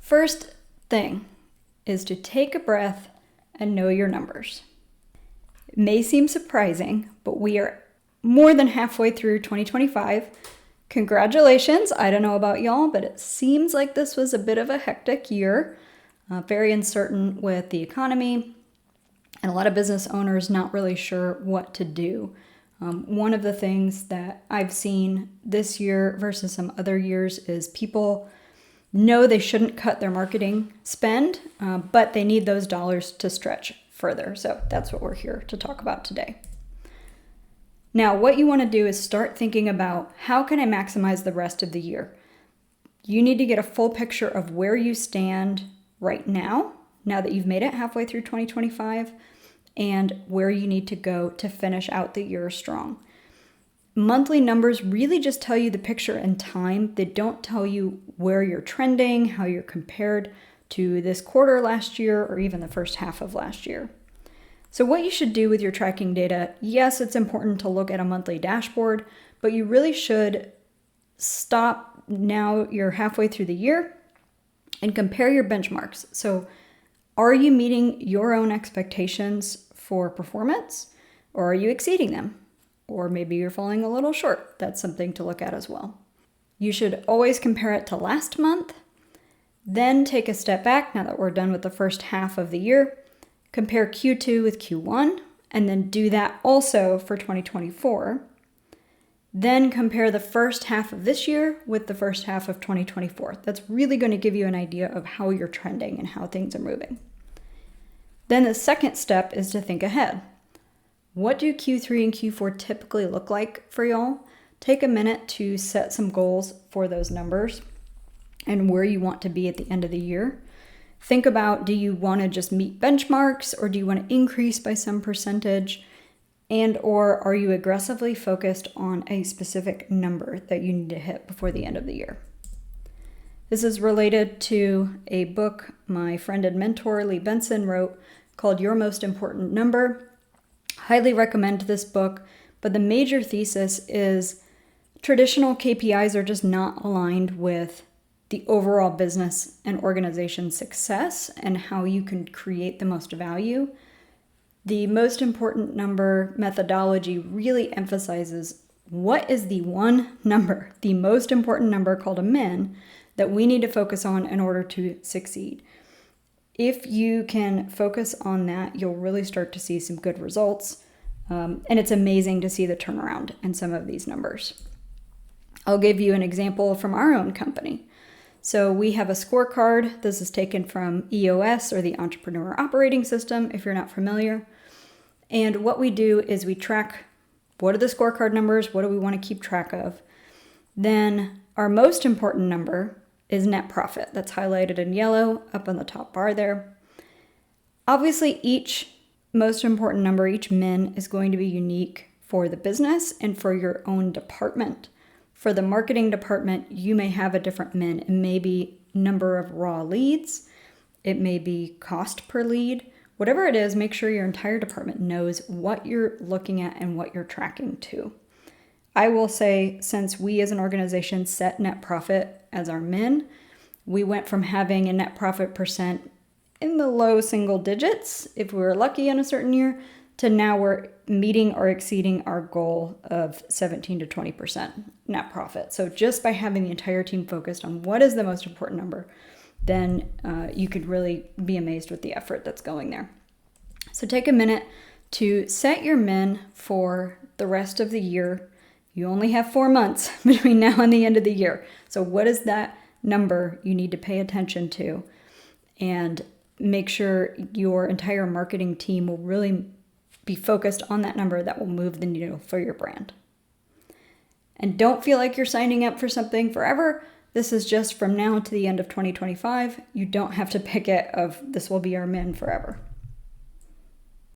First thing is to take a breath and know your numbers. It may seem surprising, but we are more than halfway through 2025. Congratulations. I don't know about y'all, but it seems like this was a bit of a hectic year, very uncertain with the economy, and a lot of business owners not really sure what to do. One of the things that I've seen this year versus some other years is people know they shouldn't cut their marketing spend, but they need those dollars to stretch further. So that's what we're here to talk about today. Now, what you want to do is start thinking about how can I maximize the rest of the year? You need to get a full picture of where you stand right now that you've made it halfway through 2025, and where you need to go to finish out the year strong. Monthly numbers really just tell you the picture in time. They don't tell you where you're trending, how you're compared to this quarter last year, or even the first half of last year. So what you should do with your tracking data, yes, it's important to look at a monthly dashboard, but you really should stop now you're halfway through the year and compare your benchmarks. So are you meeting your own expectations for performance, or are you exceeding them? Or maybe you're falling a little short. That's something to look at as well. You should always compare it to last month, then take a step back now that we're done with the first half of the year, compare Q2 with Q1, and then do that also for 2024. Then compare the first half of this year with the first half of 2024. That's really going to give you an idea of how you're trending and how things are moving. Then the second step is to think ahead. What do Q3 and Q4 typically look like for y'all? Take a minute to set some goals for those numbers and where you want to be at the end of the year. Think about, do you want to just meet benchmarks, or do you want to increase by some percentage? And or are you aggressively focused on a specific number that you need to hit before the end of the year? This is related to a book my friend and mentor Lee Benson wrote called Your Most Important Number. Highly recommend this book, but the major thesis is traditional KPIs are just not aligned with the overall business and organization success and how you can create the most value. The most important number methodology really emphasizes what is the one number, the most important number called a min, that we need to focus on in order to succeed. If you can focus on that, you'll really start to see some good results. And it's amazing to see the turnaround in some of these numbers. I'll give you an example from our own company. So we have a scorecard. This is taken from EOS, or the Entrepreneur Operating System, if you're not familiar. And what we do is we track what are the scorecard numbers, what do we want to keep track of. Then our most important number is net profit. That's highlighted in yellow up on the top bar there. Obviously, each most important number, each min, is going to be unique for the business and for your own department. For the marketing department, you may have a different min. It may be number of raw leads. It may be cost per lead. Whatever it is, make sure your entire department knows what you're looking at and what you're tracking to. I will say, since we as an organization set net profit as our min, we went from having a net profit percent in the low single digits, if we were lucky in a certain year, to now we're meeting or exceeding our goal of 17 to 20% net profit. So just by having the entire team focused on what is the most important number, then you could really be amazed with the effort that's going there. So take a minute to set your min for the rest of the year. You only have 4 months between now and the end of the year. So what is that number you need to pay attention to? And make sure your entire marketing team will really be focused on that number that will move the needle for your brand. And don't feel like you're signing up for something forever. This is just from now to the end of 2025. You don't have to pick it of this will be our min forever.